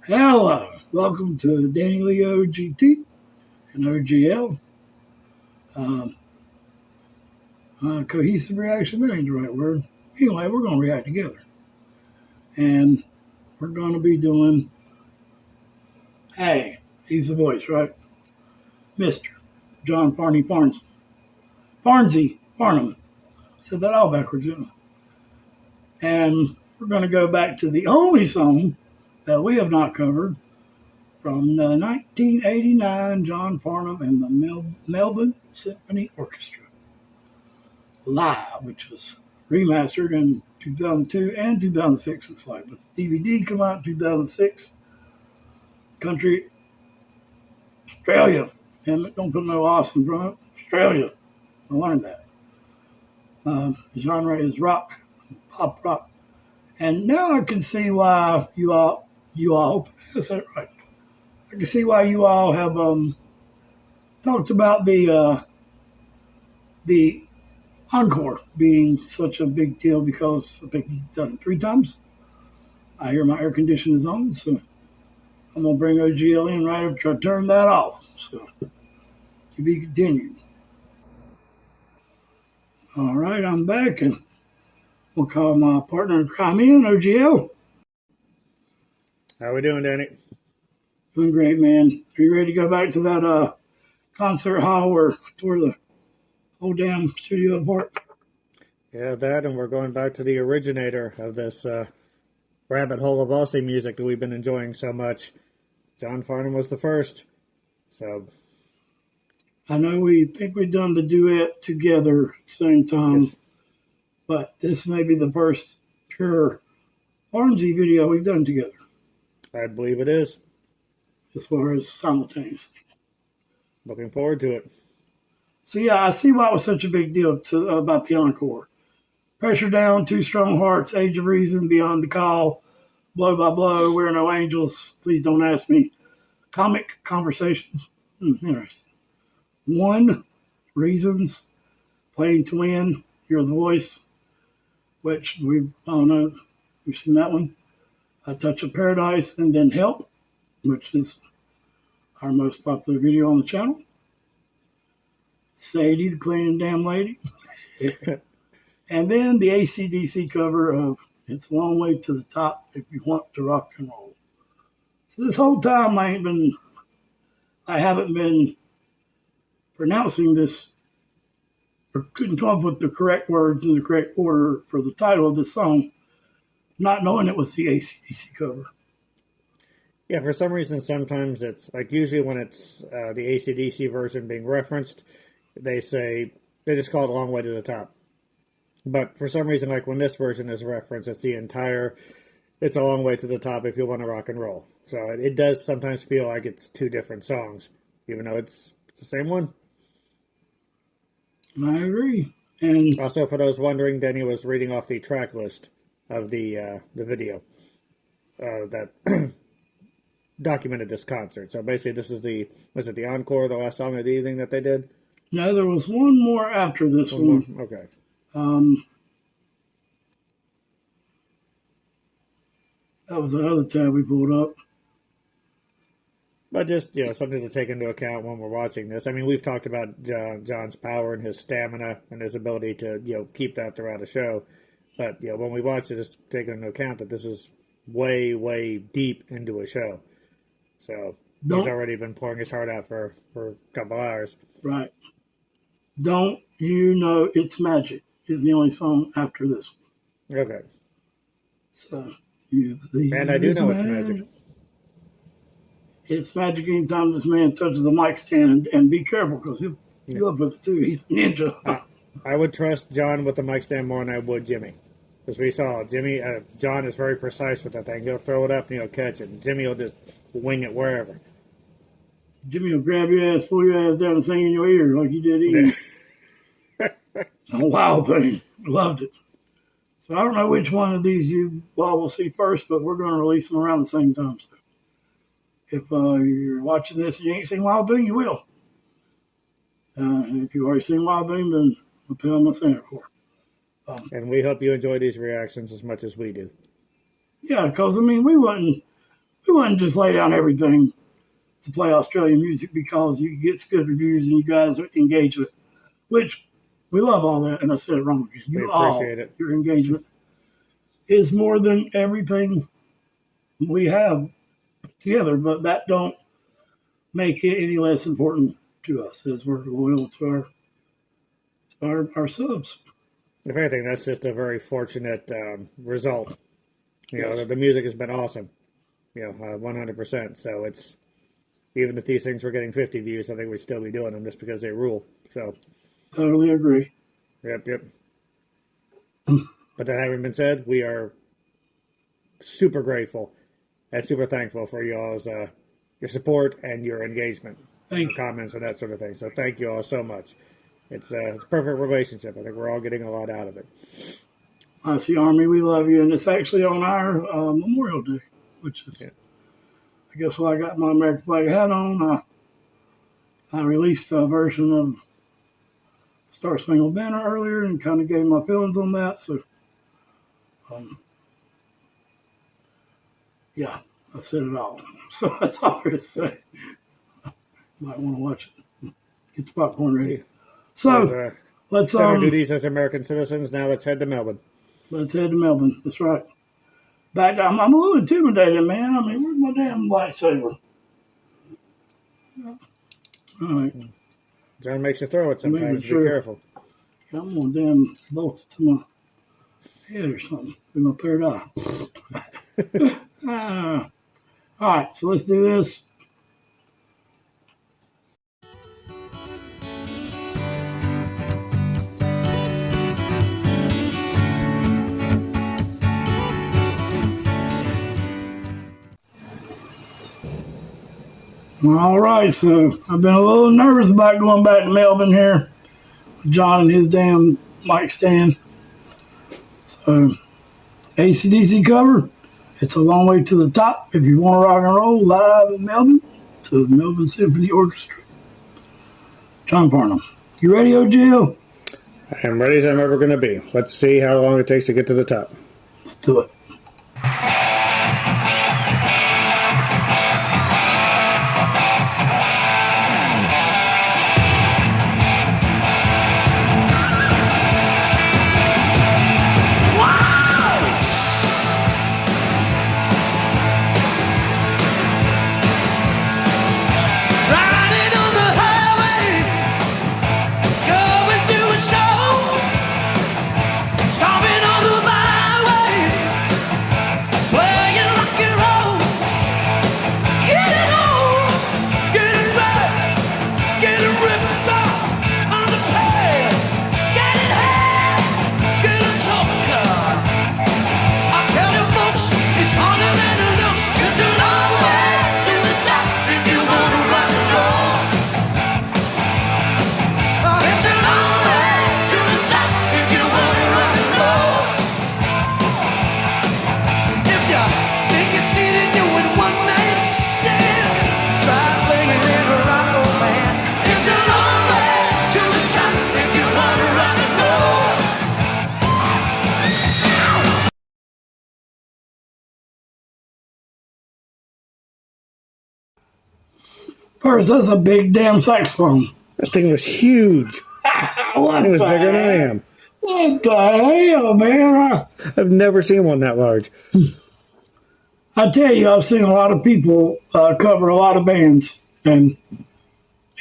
Hello, welcome to Danny Leo GT and OGL. Um, Cohesive reaction, that ain't the right word. Anyway, we're going to react together. And we're going to be doing, hey, he's the voice, right? Mr. John Farnham. Farnham. I said that all backwards, didn't I? And we're going to go back to the only song that we have not covered from the 1989 John Farnham and the Melbourne Symphony Orchestra Live, which was remastered in 2002 and 2006, looks like. But the DVD came out in 2006. Country, Australia. Damn it, don't put no Austin in front of it. Australia. I learned that. The genre is rock, pop rock. And now I can see why you all, is that right? I can see why you all have talked about the encore being such a big deal, because I think you've done it 3 times. I hear my air conditioner is on, so I'm going to bring OGL in right after I turn that off. So, to be continued. All right, I'm back, and we'll call my partner in crime in, OGL. How we doing, Danny? Doing great, man. Are you ready to go back to that concert hall where tore the whole damn studio apart? Yeah, that, and we're going back to the originator of this rabbit hole of Aussie music that we've been enjoying so much. John Farnham was the first. So I know we think we've done the duet together at the same time, yes, but this may be the first pure Farnsey video we've done together. I believe it is. As far as simultaneously. Looking forward to it. So yeah, I see why it was such a big deal about the encore. Pressure Down, Two Strong Hearts, Age of Reason, Beyond the Call, Blow by Blow, We're No Angels, Please Don't Ask Me, Comic Conversations, interesting. One, Reasons, Playing to Win, You're the Voice, which we all know, we've seen that one. A Touch of Paradise, and then Help, which is our most popular video on the channel. Sadie, the Cleaning Damn Lady. And then the ACDC cover of It's a Long Way to the Top If You Want to Rock and Roll. So this whole time I haven't been pronouncing this, or couldn't come up with the correct words in the correct order for the title of this song, not knowing it was the ACDC cover. Yeah, for some reason, sometimes it's like usually when it's the ACDC version being referenced, they just call it A Long Way to the Top. But for some reason, like when this version is referenced, it's a long way to the top if you want to rock and roll. So it does sometimes feel like it's 2 different songs, even though it's the same one. I agree. And also, for those wondering, Denny was reading off the track list of the video that documented this concert. So basically, this is was it the encore, the last song of the evening that they did? No, there was one more after this one. Okay. That was the other tab we pulled up. But just, something to take into account when we're watching this. I mean, we've talked about John's power and his stamina and his ability to, keep that throughout a show. But, when we watch it, just take into account that this is way, way deep into a show. So he's already been pouring his heart out for a couple hours. Right. Don't You Know It's Magic is the only song after this one. Okay. So, you believe and I do know it's magic. It's magic anytime this man touches the mic stand, and be careful because he'll up with it too. He's a ninja. I would trust John with the mic stand more than I would Jimmy. As we saw, John is very precise with that thing. He'll throw it up and he'll catch it. And Jimmy will just wing it wherever. Jimmy will grab your ass, pull your ass down, and sing in your ear like he did Ian. A wild thing. Loved it. So I don't know which one of these you all will see first, but we're going to release them around the same time. So if you're watching this and you ain't seen Wild Thing, you will. If you've already seen Wild Thing, then what the hell am I saying it for? And we hope you enjoy these reactions as much as we do. Yeah, because, I mean, we we wouldn't just lay down everything to play Australian music because you get good reviews and you guys engage with it, which we love all that. And I said it wrong again. We appreciate it. Your engagement is more than everything we have together, but that don't make it any less important to us as we're loyal to our subs. If anything, that's just a very fortunate result. Yes. The music has been awesome. 100%. So it's, even if these things were getting 50 views, I think we'd still be doing them just because they rule. So totally agree. Yep. But that having been said, we are super grateful and super thankful for y'all's your support and your engagement, and comments and that sort of thing. So thank you all so much. It's a perfect relationship. I think we're all getting a lot out of it. I see, Army, we love you, and it's actually on our Memorial Day, which is, I guess, while I got my American flag hat on, I released a version of Star Spangled Banner earlier and kind of gave my feelings on that. So, yeah, I said it all. So that's all there is to say. Might want to watch it. Get your popcorn ready. So let's do these as American citizens. Now let's head to Melbourne. Let's head to Melbourne. That's right. But I'm a little intimidated, man. I mean, where's my damn lightsaber? All right. John makes you throw it sometimes. Be careful. I'm going to damn bolt it to my head or something. In my third eye. All right, so let's do this. All right, so I've been a little nervous about going back to Melbourne here. John and his damn mic stand. So, ACDC cover. It's a long way to the top if you want to rock and roll live in Melbourne to the Melbourne Symphony Orchestra. John Farnham. You ready, OGL? I am ready as I'm ever going to be. Let's see how long it takes to get to the top. Let's do it. First, that's a big damn saxophone. That thing was huge. It was bigger than I am. What the hell, man? I've never seen one that large. I tell you, I've seen a lot of people cover a lot of bands, and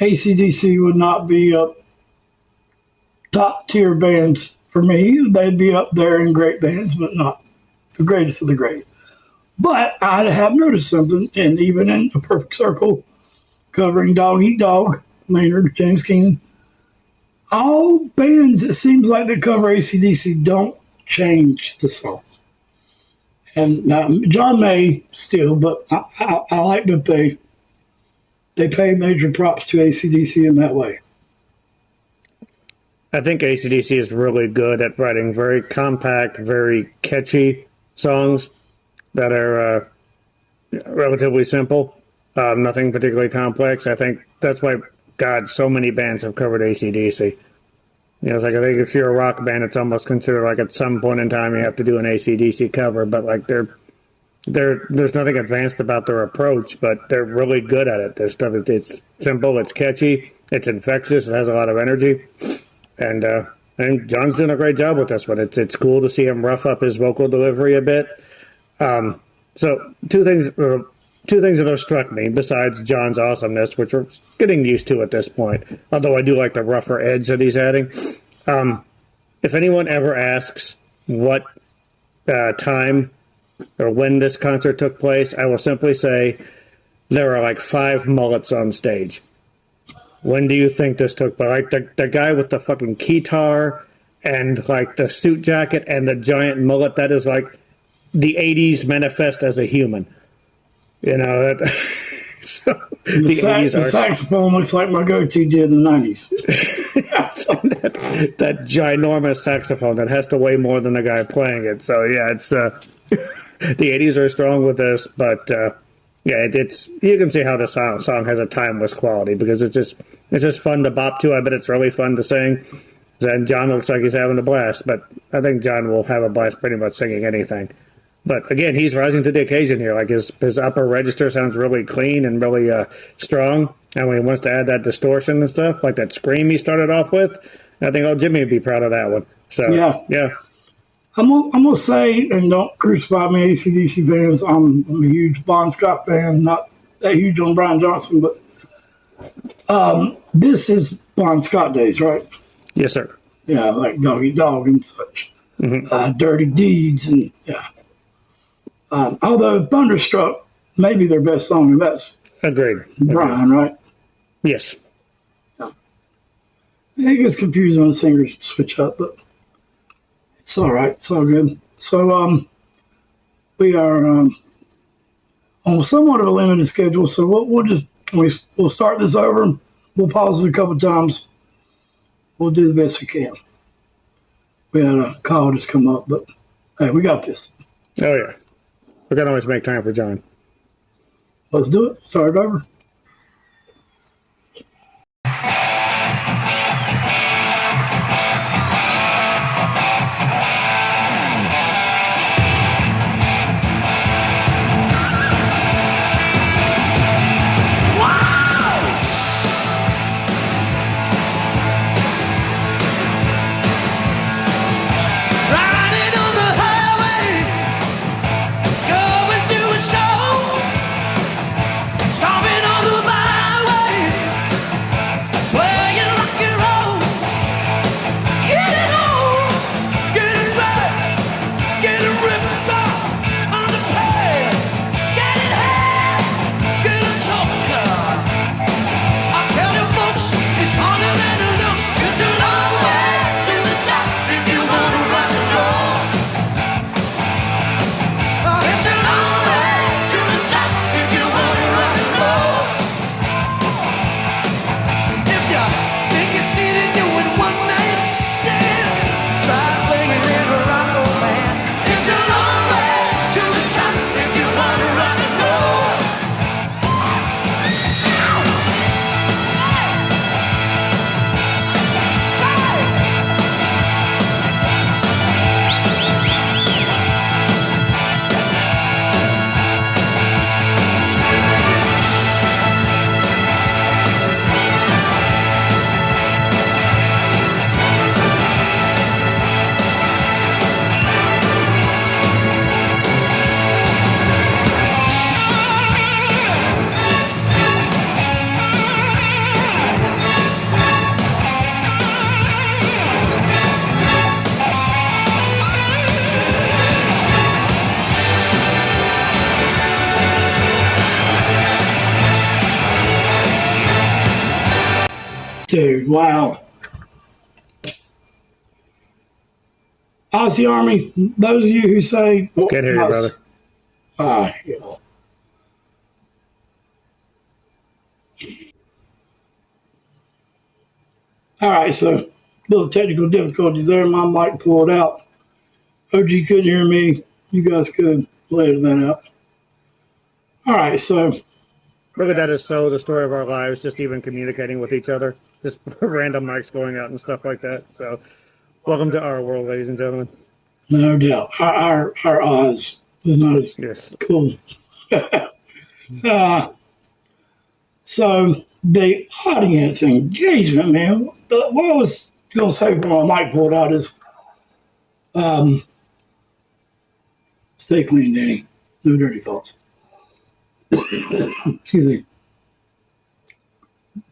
ACDC would not be up top tier bands for me. They'd be up there in great bands, but not the greatest of the great. But I have noticed something, and even in the Perfect Circle, covering Dog Eat Dog, Maynard, James Keenan, all bands, it seems like they cover ACDC, don't change the song. And now, John may still, but I like that they pay major props to ACDC in that way. I think ACDC is really good at writing very compact, very catchy songs that are relatively simple. Nothing particularly complex. I think that's why, God, so many bands have covered AC/DC. It's like, I think if you're a rock band, it's almost considered like at some point in time you have to do an AC/DC cover, but like they're there's nothing advanced about their approach, but they're really good at it. Their stuff, it's simple, it's catchy, it's infectious, it has a lot of energy, and John's doing a great job with this one. It's cool to see him rough up his vocal delivery a bit. So two things that have struck me besides John's awesomeness, which we're getting used to at this point. Although I do like the rougher edge that he's adding. If anyone ever asks what time or when this concert took place, I will simply say there are like 5 mullets on stage. When do you think this took place? Like the guy with the fucking guitar and like the suit jacket and the giant mullet, that is like the 80s manifest as a human. You know, so the saxophone looks like my go-to did in the 90s. that ginormous saxophone that has to weigh more than the guy playing it. So yeah, it's the 80s are strong with this, but yeah, it's you can see how the song has a timeless quality because it's just fun to bop to. I bet it's really fun to sing. And John looks like he's having a blast, but I think John will have a blast pretty much singing anything. But again, he's rising to the occasion here. Like his upper register sounds really clean and really strong. And when he wants to add that distortion and stuff, like that scream he started off with, I think old Jimmy would be proud of that one. So yeah. I'm gonna say, and don't crucify me, ACDC fans. I'm a huge Bon Scott fan. Not that huge on Brian Johnson, but this is Bon Scott days, right? Yes, sir. Yeah, like Doggy Dog and such. Mm-hmm. Dirty Deeds and yeah. Although Thunderstruck may be their best song, and that's Agreed. Brian, right? Yes. Yeah. It gets confusing when singers switch up, but it's all right. It's all good. So we are on somewhat of a limited schedule, so we'll start this over. We'll pause it a couple times. We'll do the best we can. We had a call just come up, but hey, we got this. Oh yeah. We can always make time for John. Let's do it. Start it over. Dude, wow. Aussie Army, those of you who say... Can't hear you, brother. Yeah. All right, so little technical difficulties there. My mic pulled out. OG couldn't hear me. You guys could later that out. All right, so... Look at that as so the story of our lives, just even communicating with each other. Just random mics going out and stuff like that. So, welcome to our world, ladies and gentlemen. No doubt. Our Oz was not as Yes. cool. So the audience engagement, man. What I was going to say when my mic pulled out is, stay clean, Danny. No dirty thoughts. Excuse me.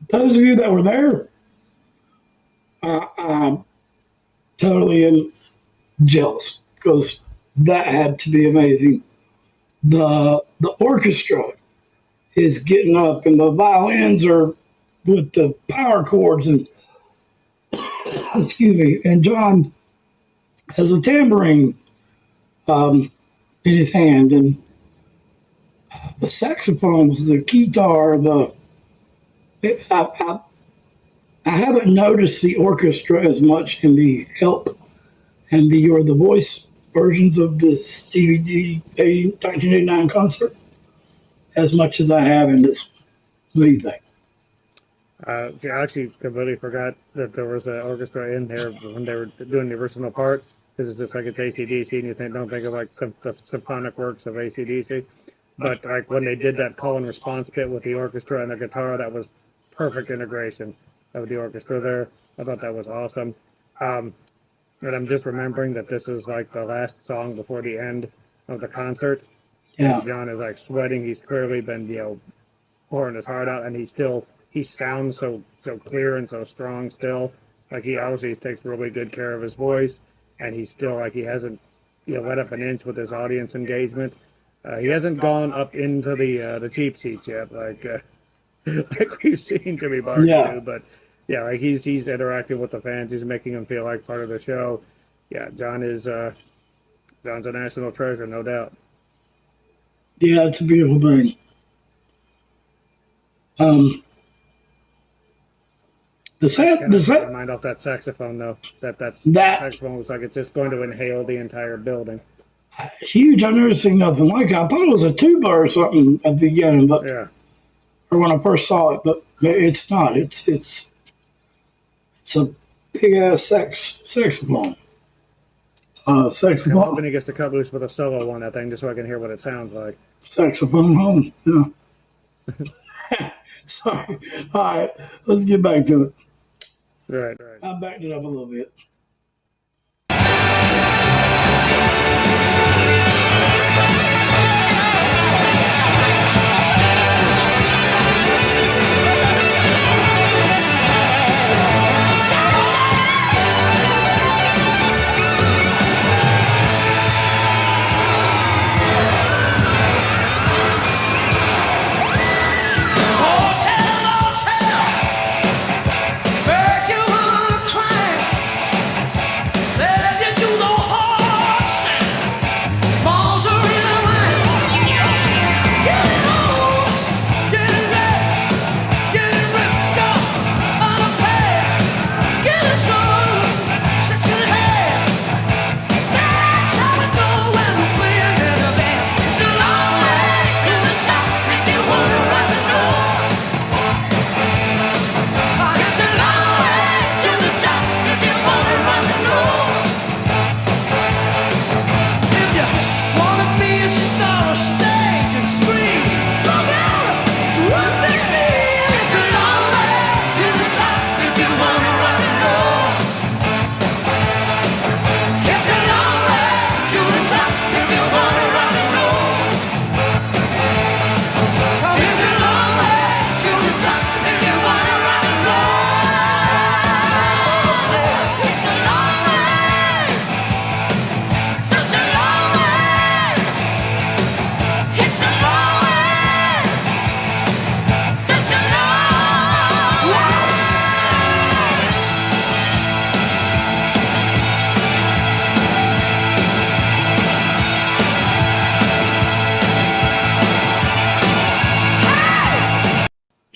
Those of you that were there, I'm totally jealous because that had to be amazing. The orchestra is getting up, and the violins are with the power chords, and excuse me, and John has a tambourine in his hand, and the saxophones, the guitar, I haven't noticed the orchestra as much in the help and the voice versions of this DVD 1989 concert as much as I have in this. What do you think? I actually completely forgot that there was an orchestra in there when they were doing the original part. This is just like it's ACDC, and you don't think of like the symphonic works of ACDC. But like when they did that call and response bit with the orchestra and the guitar, that was perfect integration of the orchestra there. I thought that was awesome. And I'm just remembering that this is like the last song before the end of the concert. Yeah. And John is like sweating. He's clearly been, pouring his heart out, and he sounds so clear and so strong still. Like he obviously takes really good care of his voice, and he's still like he hasn't let up an inch with his audience engagement. He hasn't gone up into the cheap seats yet, like like we've seen Jimmy Barnes do. But yeah, like he's interacting with the fans. He's making them feel like part of the show. Yeah, John's a national treasure, no doubt. Yeah, it's a beautiful thing. The mind off that saxophone though. That saxophone was like it's just going to inhale the entire building. Huge. I've never seen nothing like it. I thought it was a tuba or something at the beginning, but yeah, or when I first saw it, but it's not. It's a big ass saxophone. Saxophone. I'm hoping he gets to cut loose with a solo on that thing just so I can hear what it sounds like. Saxophone home. Yeah. Sorry. All right, let's get back to it. Right. I backed it up a little bit.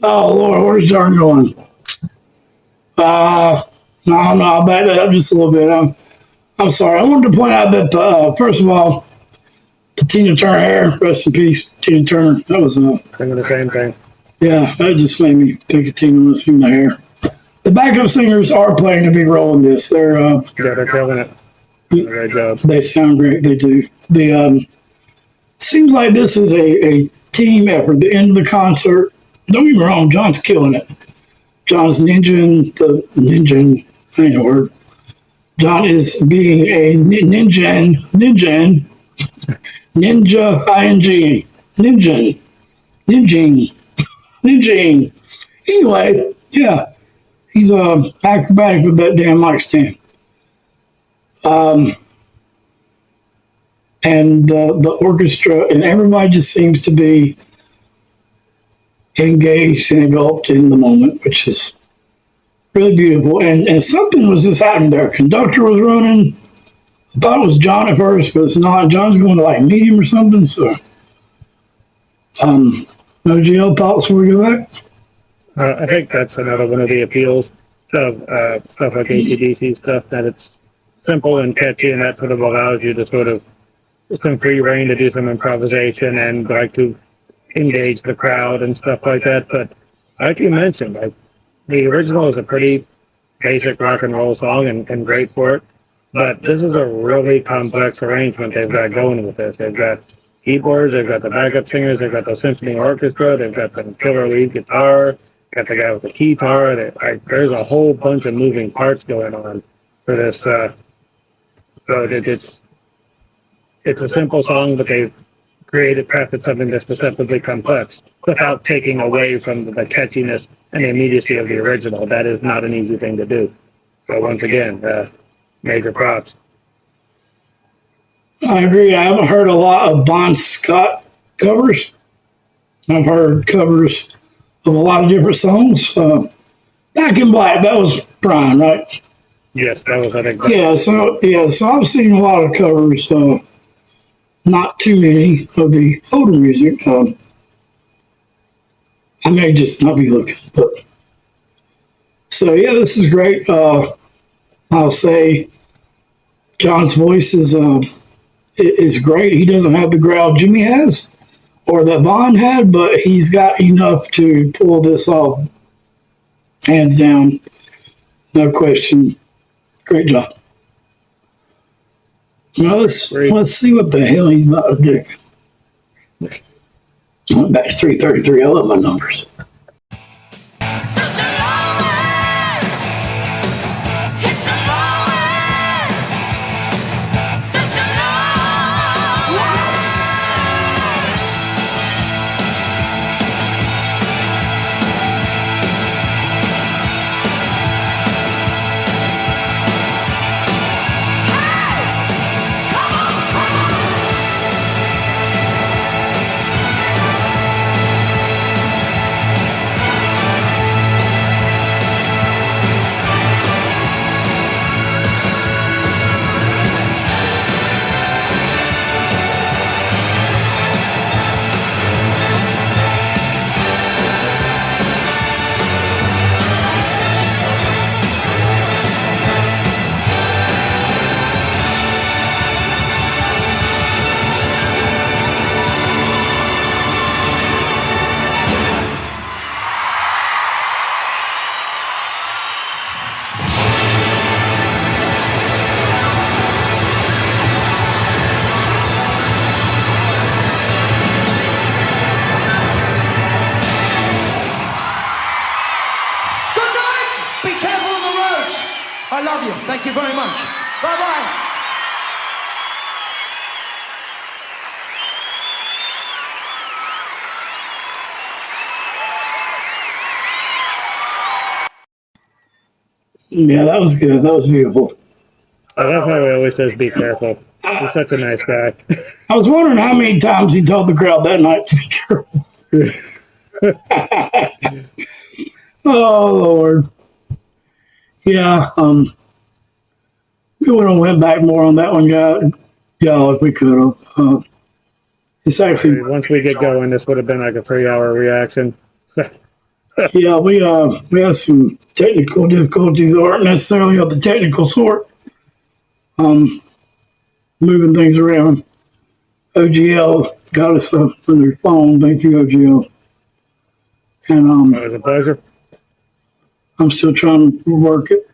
Oh Lord, where's John going? No, I'll back that up just a little bit. I'm sorry. I wanted to point out that first of all, the Tina Turner hair, rest in peace, Tina Turner. That was thinking the same thing. Yeah, that just made me think of Tina when I seen the hair. The backup singers are playing a big role in this. They're killing it. Great job. They sound great. They do. seems like this is a team effort. The end of the concert. Don't get me wrong, John's killing it. John's ninja, I ain't a word. John is being a ninja, ninjing. Anyway, yeah, he's acrobatic with that damn mic stand. And the orchestra and everybody just seems to be engaged and engulfed in the moment, which is really beautiful. And something was just happening there. Conductor was running. I thought it was John at first, but it's not. John's going to like meet him or something. So, no GL thoughts before we go back? I think that's another one of the appeals of stuff like ACDC stuff, that it's simple and catchy, and that sort of allows you to sort of some free reign to do some improvisation and like to engage the crowd and stuff like that. But like you mentioned, like the original is a pretty basic rock and roll song and great for it. But this is a really complex arrangement they've got going with this. They've got keyboards, they've got the backup singers, they've got the symphony orchestra, they've got the killer lead guitar, got the guy with the guitar. There's a whole bunch of moving parts going on for this. So it's a simple song, but they've crafted something that's deceptively complex without taking away from the catchiness and the immediacy of the original. That is not an easy thing to do. So once again, major props. I agree. I haven't heard a lot of Bon Scott covers. I've heard covers of a lot of different songs. Back in Black, that was Brian, right? Yes, that was, I think. So I've seen a lot of covers. Not too many of the older music. I may just not be looking, but so yeah, this is great. I'll say John's voice is great. He doesn't have the growl Jimmy has or that Bon had, but he's got enough to pull this off. Hands down, no question. Great job. Now let's see what the hell he's about to do. Went back to 333. I love my numbers. I love you. Thank you very much. Bye-bye. Yeah, that was good. That was beautiful. I love how he always says, be careful. He's such a nice guy. I was wondering how many times he told the crowd that night to be careful. Oh, Lord. Yeah, we would have went back more on that one, y'all, if we could have. It's actually... Once we get going, this would have been like a 3-hour reaction. Yeah, we had some technical difficulties that aren't necessarily of the technical sort. Moving things around. OGL got us on their phone. Thank you, OGL. And It was a pleasure. I'm still trying to work it.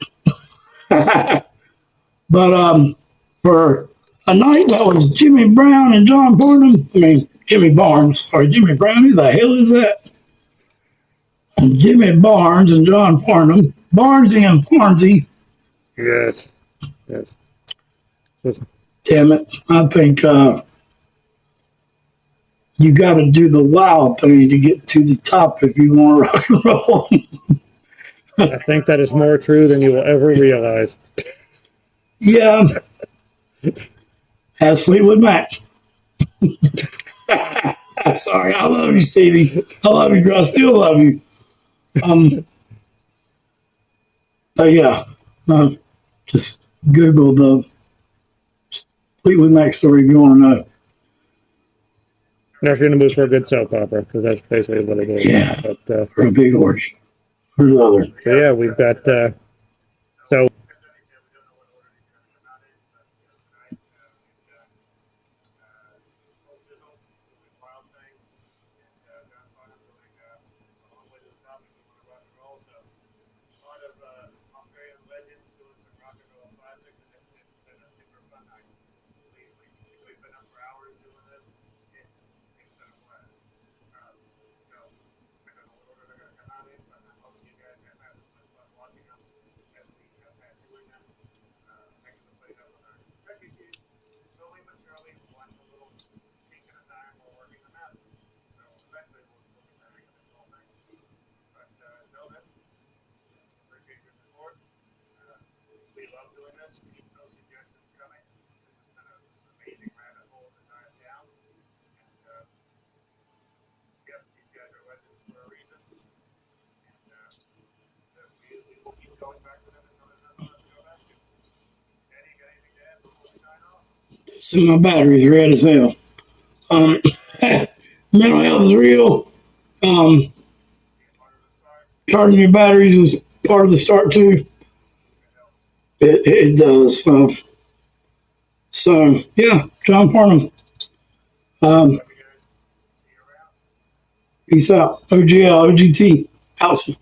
But for a night that was Jimmy Brown and John Farnham. I mean, Jimmy Barnes. Or Jimmy Brown, who the hell is that? And Jimmy Barnes and John Farnham. Barnesy and Farnsey. Yes. Yes. Damn it. I think you got to do the wild thing to get to the top if you want to rock and roll. I think that is more true than you will ever realize. Yeah. As Fleetwood Mac. Sorry, I love you, Stevie. I love you, girl. I still love you. But yeah, just Google the Fleetwood Mac story if you want to know. Now, if you're in the mood for a good soap opera, because that's basically what it is. Yeah, But, for a big orgy. For the other. so yeah, we've got so. So my battery's red as hell. Mental health is real. Charging your batteries is part of the start too. It does. So yeah, John Farnham. Peace out. OGL, OGT. House.